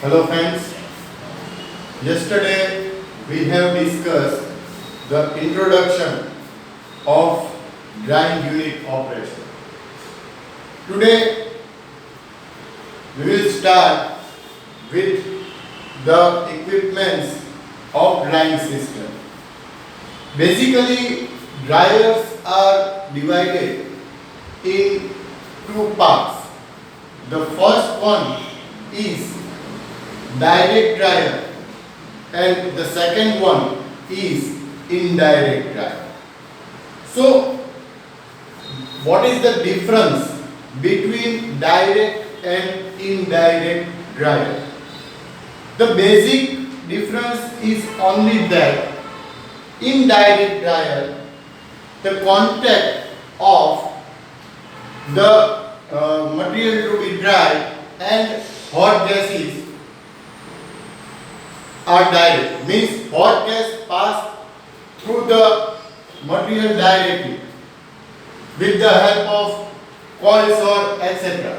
Hello friends, yesterday we have discussed the introduction of drying unit operation. Today we will start with the equipments of drying system. Basically, dryers are divided in two parts. The first one is direct dryer and the second one is indirect dryer. So, what is the difference between direct and indirect dryer? The basic difference is only that indirect dryer, the contact of the material to be dried and hot gases are direct, means hot gas pass through the material directly with the help of coils or etc.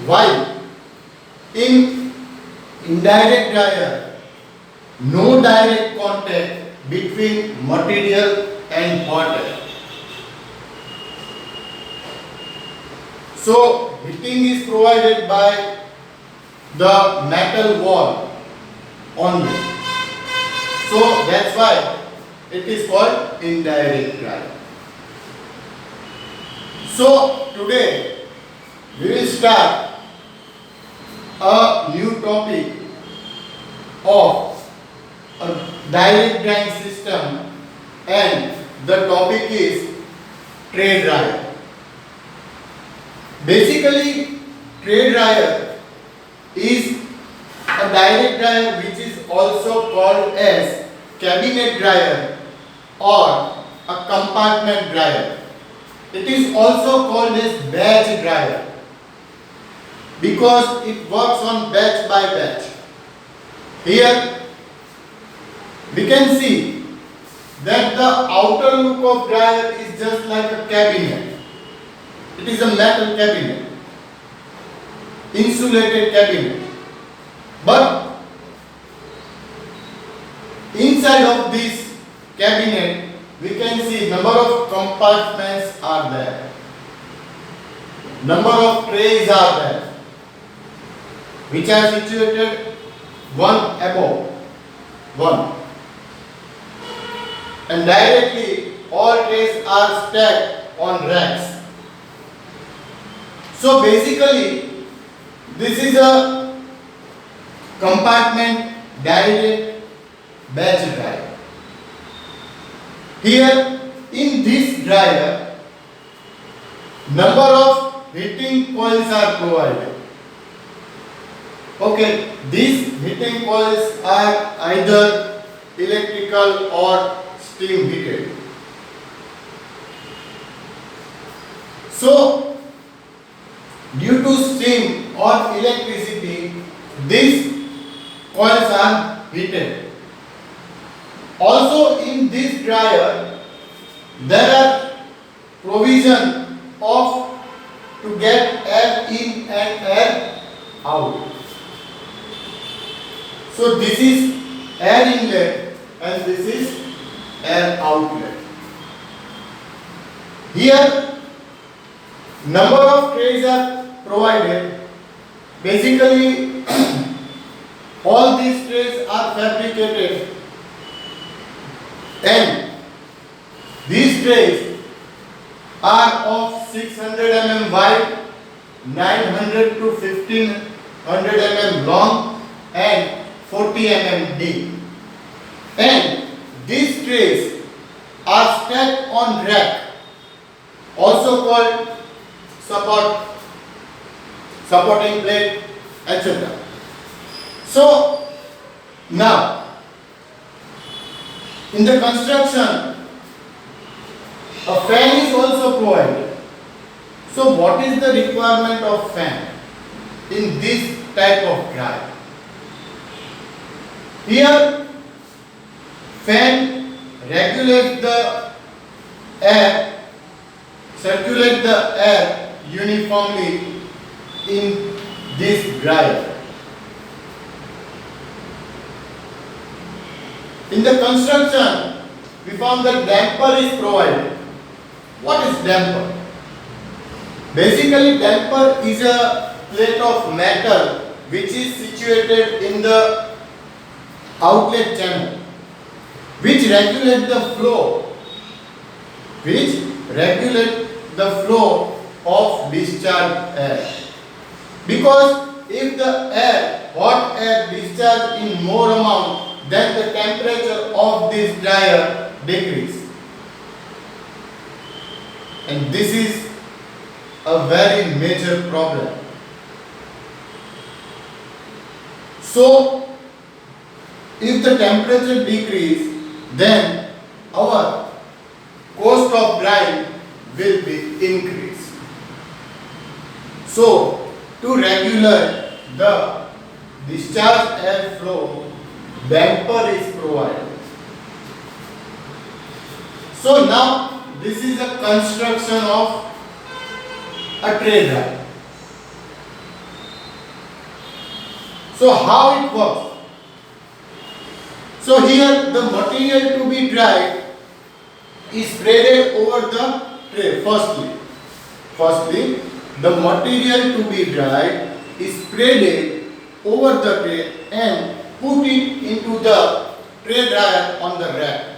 While in indirect dryer, no direct contact between material and hot air. So heating is provided by the metal wall only. So that's why it is called indirect dryer. So today we will start a new topic of a direct drying system, and the topic is tray dryer. Basically, tray dryer is a direct dryer which is also called as cabinet dryer or a compartment dryer. It is also called as batch dryer because it works on batch by batch. Here we can see that the outer look of dryer is just like a cabinet. It is a metal cabinet, insulated cabinet. But inside of this cabinet, we can see number of compartments are there. Number of trays are there, which are situated one above one. And directly all trays are stacked on racks. So basically, this is a compartment direct batch dryer. Here in this dryer, number of heating coils are provided. Okay, these heating coils are either electrical or steam heated. So due to steam or electricity, these coils are heated. Also in this dryer, there are provision of to get air in and air out. So this is air inlet and this is air outlet. Here number of trays are provided. Basically all these trays are fabricated and these trays are of 600 mm wide, 900 to 1500 mm long and 40 mm deep. And these trays are stacked on rack, also called supporting plate, etc. So now in the construction, a fan is also provided. So what is the requirement of fan in this type of dryer? Here fan regulates the air, circulate the air uniformly in this dryer. In the construction, we found that damper is provided. What is damper? Basically, damper is a plate of metal which is situated in the outlet channel, which regulate the flow of discharge air. Because if the hot air discharge in more amount, then the temperature of this dryer decrease. And this is a very major problem. So, if the temperature decrease, then our cost of drying will be increased. So, to regulate the discharge air flow, damper is provided. So now this is a construction of a tray dryer. So how it works? So here the material to be dried is spread over the tray. Firstly, the material to be dried is spread over the tray and put it into the tray dryer on the rack.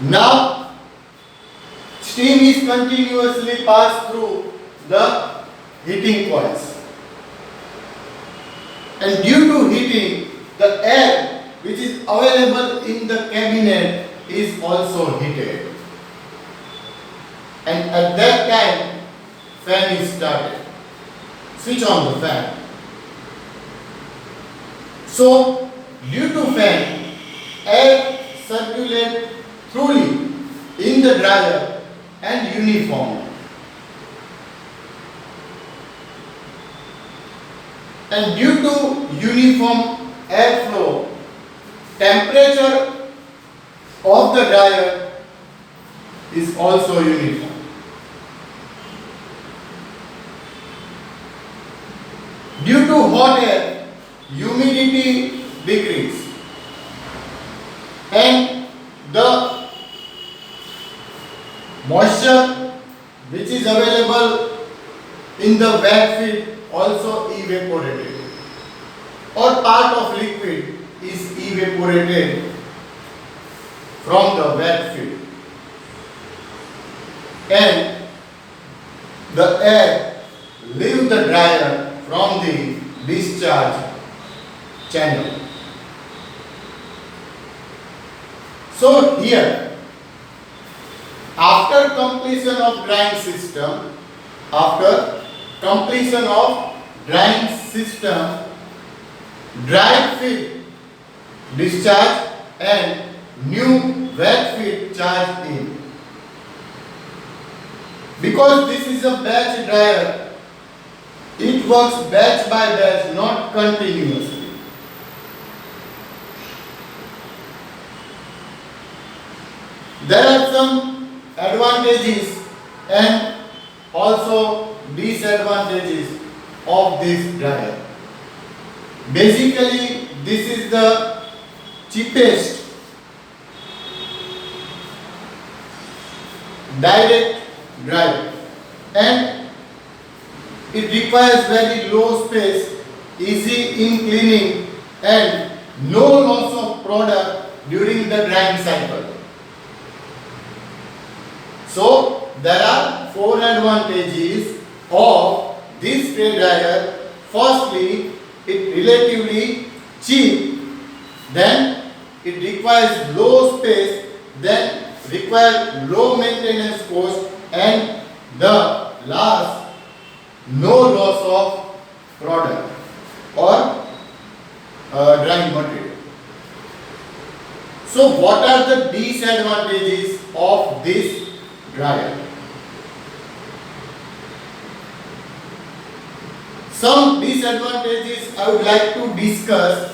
Now, steam is continuously passed through the heating coils. And due to heating, the air which is available in the cabinet is also heated. And at that time, fan is started. Switch on the fan. So, due to fan, air circulates truly in the dryer and uniformly. And due to uniform airflow, temperature of the dryer is also uniform. Due to hot air, humidity decrease and the moisture which is available in the wet feed also evaporated, or part of liquid is evaporated from the wet feed, and the air leaves the dryer from the discharge channel. So here, after completion of drying system, dried feed discharge and new wet feed charged in. Because this is a batch dryer, it works batch by batch, not continuously. There are some advantages and also disadvantages of this dryer. Basically, this is the cheapest direct dryer, and it requires very low space, easy in cleaning, and no loss of product during the drying cycle. So, there are 4 advantages of this tray dryer. Firstly, it relatively cheap, then it requires low space, then requires low maintenance cost, and the last, no loss of product or drying material. So what are the disadvantages of this dryer? Some disadvantages I would like to discuss.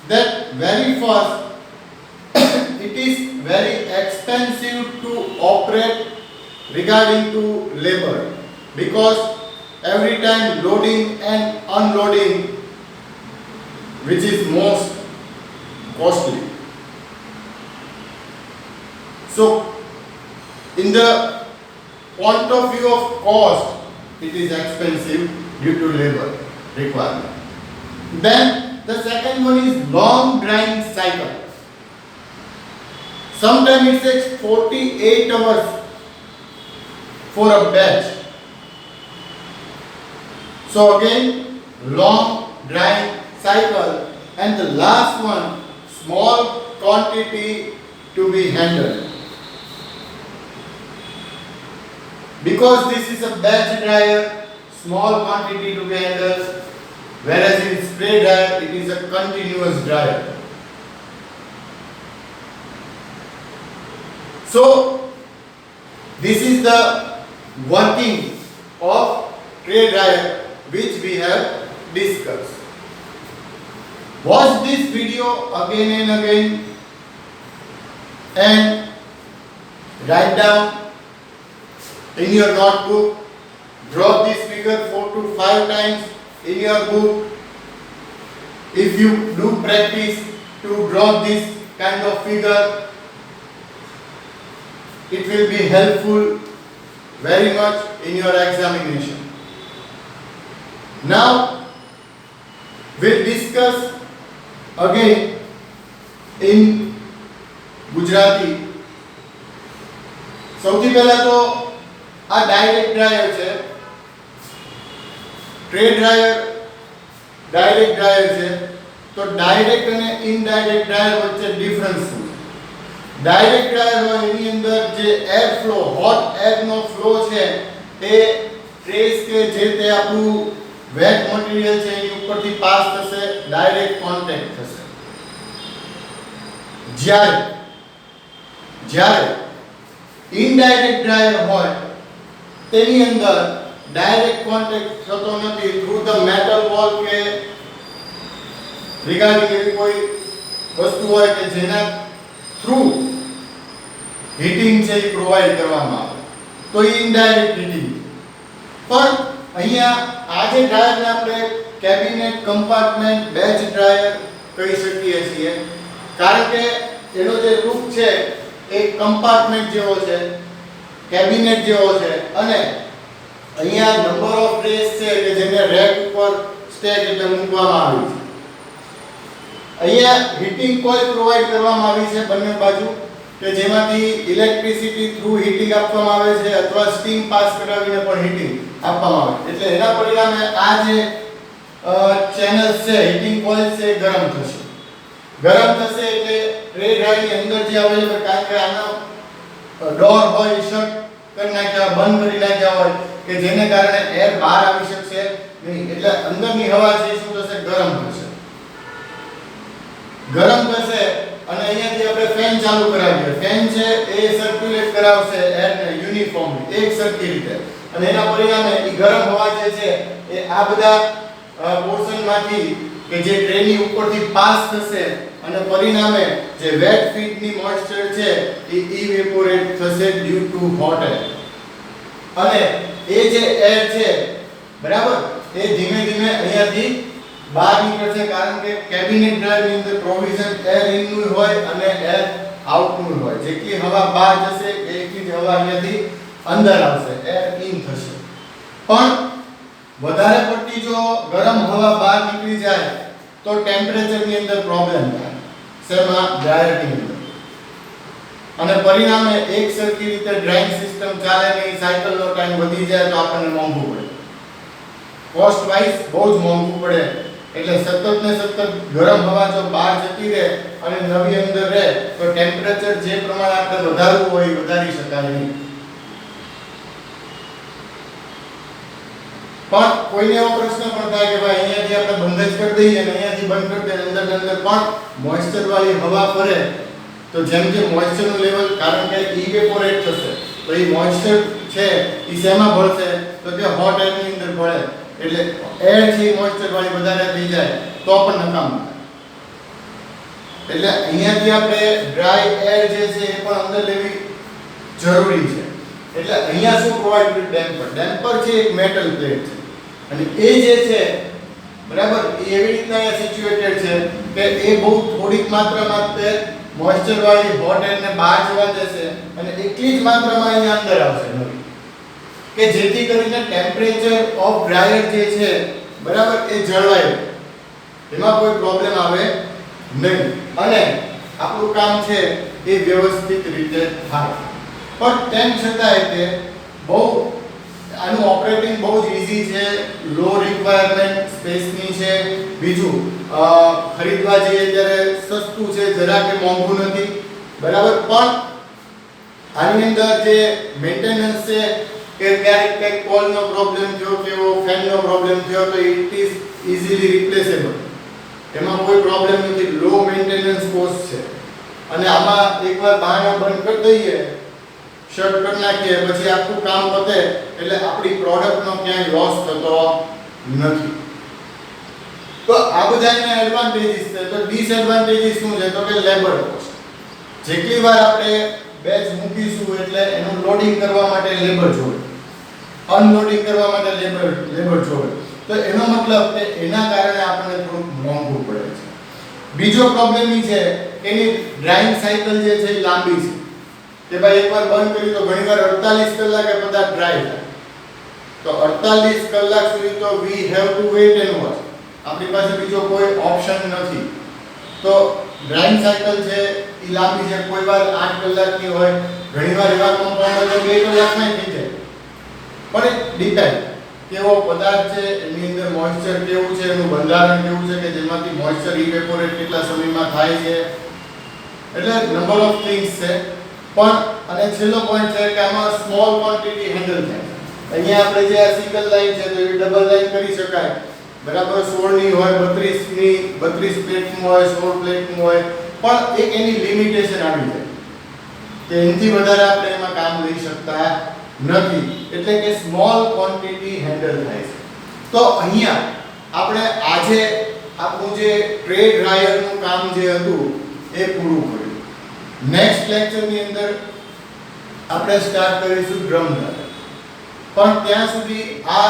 That very first, it is very expensive to operate regarding to labor, because every time loading and unloading, which is most costly. So in the point of view of cost, it is expensive due to labor requirement. Then the second one is long drying cycle. Sometimes it takes 48 hours for a batch. So again, long drying cycle. And the last one, small quantity to be handled. Because this is a batch dryer, small quantity to be handled, whereas in spray dryer it is a continuous dryer. So this is the working of spray dryer which we have discussed. Watch this video again and again and write down in your notebook. Draw this figure 4 to 5 times in your book. If you do practice to draw this kind of figure, it will be helpful very much in your examination. Now we'll discuss again in Gujarati. સૌથી પહેલા તો આ direct dryer છે, tray dryer direct dryer છે. તો direct અને indirect dryer વચ્ચે difference શું છે? ડાયરેક્ટ ડ્રાયર હોય એની અંદર જે એર ફ્લો, હોટ એરનો ફ્લો છે એ ટ્રેસ કે જે તે આપણું વેટ મટીરીયલ છે એની ઉપરથી પાસ થશે, ડાયરેક્ટ કોન્ટેક્ટ થશે. જ્યારે ઇનડાયરેક્ટ ડ્રાયર હોય તેની અંદર ડાયરેક્ટ કોન્ટેક્ટ થતો નથી. થ્રુ ધ મેટલ વોલ કે રિગાર્ડિંગ એવી કોઈ વસ્તુ હોય કે જેના થ્રુ હીટિંગ છે એ પ્રોવાઈડ કરવામાં આવે તો એ ઇનડાયરેક્ટ હીટિંગ. પણ અહીંયા આ જે ડ્રાયરને આપણે કેબિનેટ કમ્પાર્ટમેન્ટ બેચ ડ્રાયર કહી શકીએ છીએ, કારણ કે એનો જે રૂપ છે એ કમ્પાર્ટમેન્ટ જેવો છે, કેબિનેટ જેવો છે, અને અહીંયા નંબર ઓફ ટ્રેસ છે કે જેને રેક ઉપર સ્ટેક એટલે મૂકવામાં આવી છે. અહીંયા હીટિંગ કોઇલ પ્રોવાઈડ કરવામાં આવી છે બંને બાજુ કે જેમાંથી ઇલેક્ટ્રિસિટી થ્રુ હીટિંગ આપવામાં આવે છે અથવા સ્ટીમ પાસ કરાવીને પણ હીટિંગ આપવામાં આવે. એટલે એના પરિણામે આ જે ચેનલ્સ છે, હીટિંગ કોઇલ છે, ગરમ થશે. ગરમ થશે એટલે ટ્રે ડ્રાયરની અંદર જે અવેલેબલ, કારણ કે આનો ડોર હોય શટ કરી નાખ્યા, બંધ કરી નાખ્યા હોય કે જેને કારણે એર બહાર આવી શકશે નહીં. એટલે અંદરની હવા છે શું થશે? ગરમ થશે. ગરમ થશે અને અહીંયાથી આપણે ફેન ચાલુ કરાવીએ. ફેન છે એ સર્ક્યુલેટ કરાવશે એરને યુનિફોર્મલી એક સરખી રીતે, અને એના પરિણામે એ ગરમ હવા જે છે એ આ બધા પોર્શનમાંથી કે જે ટ્રેની ઉપરથી પાસ થશે અને પરિણામે જે વેટ ફીટની મોઇસ્ચર છે એ ઇવેપોરેટ થશે ડ્યુ ટુ હોટ એર. અને એ જે એર છે બરાબર એ ધીમે ધીમે અહીંયાથી બહાર નીકળશે, કારણ કે કેબિનેટ ડ્રાયરની અંદર પ્રોવિઝન એર ઇનનું હોય અને એર આઉટનું હોય. જેટલી હવા બહાર જશે એટલી જ હવા અહીંયાથી અંદર આવશે, એર ઇન થશે. પણ વધારે પડતી જો ગરમ હવા બહાર નીકળી જાય તો ટેમ્પરેચરની અંદર પ્રોબ્લેમ થાય, શેમાં? ડ્રાયરની અંદર. અને પરિણામે એક સરખી રીતે ડ્રાઇંગ સિસ્ટમ ચાલે નહીં, સાયકલનો ટાઈમ વધી જાય તો આપણને મોંઘું પડે, કોસ્ટ વાઇઝ બહુ જ મોંઘું પડે. એટલે સતત ને સતત ગરમ હવા જો બહાર જતી રહે અને નવી અંદર રહે તો ટેમ્પરેચર જે પ્રમાણે આપણે વધારવું હોય વધારી શકાય નહીં. પણ કોઈને એવો પ્રશ્ન પણ થાય કે ભાઈ અહીંયાથી આપણે બંધ જ કરી દઈએ અને અહીંયાથી બંધ કરી દઈએ, અંદર પણ મોઇસ્ચર વાળી હવા ફરે તો જેમ જેમ મોઇસ્ચરનું લેવલ, કારણ કે ઇવેપોરેટ થશે તો એ મોઇસ્ચર છે એ શેમાં ભળશે? તો કે હોટ એરની અંદર ભળે. એટલે એર છે મોઇસ્ચર વાળી વધારે થઈ જાય તો પણ નકામું. એટલે અહીંયાથી આપણે ડ્રાય એર જે છે એ પણ અંદર લેવી જરૂરી છે. એટલે અહીંયા શું પ્રોવાઈડ કર્યું? ડેમ્પર. ડેમ્પર છે એક મેટલ પ્લેટ છે અને એ જે છે બરાબર એ એવી રીતના અહીંયા સિચ્યુએટેડ છે કે એ બહુ થોડીક માત્રામાં તે મોઇસ્ચર વાળી હોટ એર ને બહાર જવા દેશે અને એટલી જ માત્રામાં અહીંયા અંદર આવશે નવી કે જેથી કરીને ટેમ્પરેચર ઓફ ડ્રાયર જે છે બરાબર એ જળવાય એમાં કોઈ પ્રોબ્લેમ આવે નહીં અને આપણું કામ છે એ વ્યવસ્થિત રીતે થાય પણ તેમ છતાંય તે બહુ આનું ઓપરેટિંગ બહુ જ ઈઝી છે લો રિક્વાયરમેન્ટ સ્પેસની છે બીજું ખરીદવા જઈએ ત્યારે સસ્તું છે જરા કે મોંઘું નથી બરાબર પણ આની અંદર જે મેન્ટેનન્સ છે કે ક્યારેક કંઈક કોલનો પ્રોબ્લેમ થયો કે ફેનનો પ્રોબ્લેમ થયો તો ઇટ ઇઝ ઇઝીલી રિપ્લેસેબલ એમાં કોઈ પ્રોબ્લેમ નથી લો મેન્ટેનન્સ કોસ્ટ છે અને આમાં એકવાર બહાના બંધ કરી દઈએ શટ કરી નાખીએ પછી આખું કામ પતે એટલે આપણી પ્રોડક્ટનો ક્યાંય લોસ થતો નથી તો આ બધાના એડવાન્ટેજીસ છે તો ડિસએડવાન્ટેજીસ શું છે તો કે લેબર કોસ્ટ જેટલી વાર આપણે બેચ મૂકીશું એટલે એનું લોડિંગ કરવા માટે લેબર જોઈએ અનલોડિંગ કરવા માટે લેબર જોઈએ તો એનો મતલબ કે એના કારણે આપણને થોડું મોંઘું પડે છે બીજો પ્રોબ્લેમ એ છે કે એની ડ્રાઇંગ સાયકલ જે છે એ લાંબી છે કે ભાઈ એકવાર બંધ કરી તો ઘણીવાર 48 કલાકે પદાર્થ ડ્રાય થાય તો 48 કલાક સુધી તો we have to weight and watch આપણી પાસે બીજો કોઈ ઓપ્શન નથી તો ડ્રાઇંગ સાયકલ છે એ લાંબી છે કોઈ વાર 8 કલાકની હોય ઘણીવાર એવા કમ્પાઉન્ડ તો 2 કલાકમાં થઈ જાય પણ ડિપેન્ડ કેવો પદાર્થ છે એની અંદર મોઇસ્ચર કેવું છે એનું બંધારણ કેવું છે કે જેમાંથી મોઇસ્ચર ઇવેપોરેટ કેટલા સમયમાં થાય છે એટલે નંબર ઓફ થિંગ્સ છે પણ અને છેલ્લો પોઈન્ટ છે કે આમાં સ્મોલ ક્વોન્ટિટી હેન્ડલ થાય અહીંયા આપણે જે આ સિંગલ લાઈન છે તો એ ડબલ લાઈન કરી શકાય બરાબર 16 ની હોય 32 ની 32 પ્લેટનું હોય 16 પ્લેટનું હોય પણ એક એની લિમિટેશન આવી જાય કે એનાથી વધારે આપણે એમાં કામ લઈ શકતા નથી એટલે કે સ્મોલ ક્વોન્ટિટી હેન્ડલ થાય છે તો અહીંયા આપણે આજે આપણું જે ટ્રે ડ્રાયરનું કામ જે હતું એ પૂરું કર્યું નેક્સ્ટ લેક્ચરની અંદર આપણે સ્ટાર્ટ કરીશું ડ્રમ ડ્રાયર પણ ત્યાં સુધી આ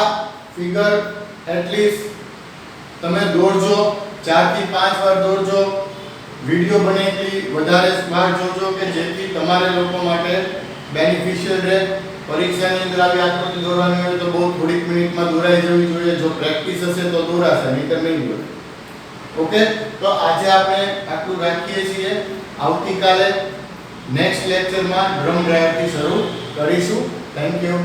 ફિગર એટલીસ્ટ તમે દોરજો 4 થી 5 વાર દોરજો વિડિયો બને એટલી વધારે સ્માર્ટ જોજો કે જેથી તમારે લોકો માટે બેનિફિશિયલ રહે પરીક્ષાની અંદર આવી આકૃતિ દોરવાની હોય તો બહુ થોડીક મિનિટમાં દોરાઈ જવી જોઈએ જો પ્રેક્ટિસ હશે તો દોરાશે નહીંતર નહીં દોરે ઓકે તો આજે આપણે આટલું રાખીએ છીએ આવતીકાલે નેક્સ્ટ લેક્ચરમાં ડ્રમ ડ્રાયરથી શરૂ કરીશું થેન્ક યુ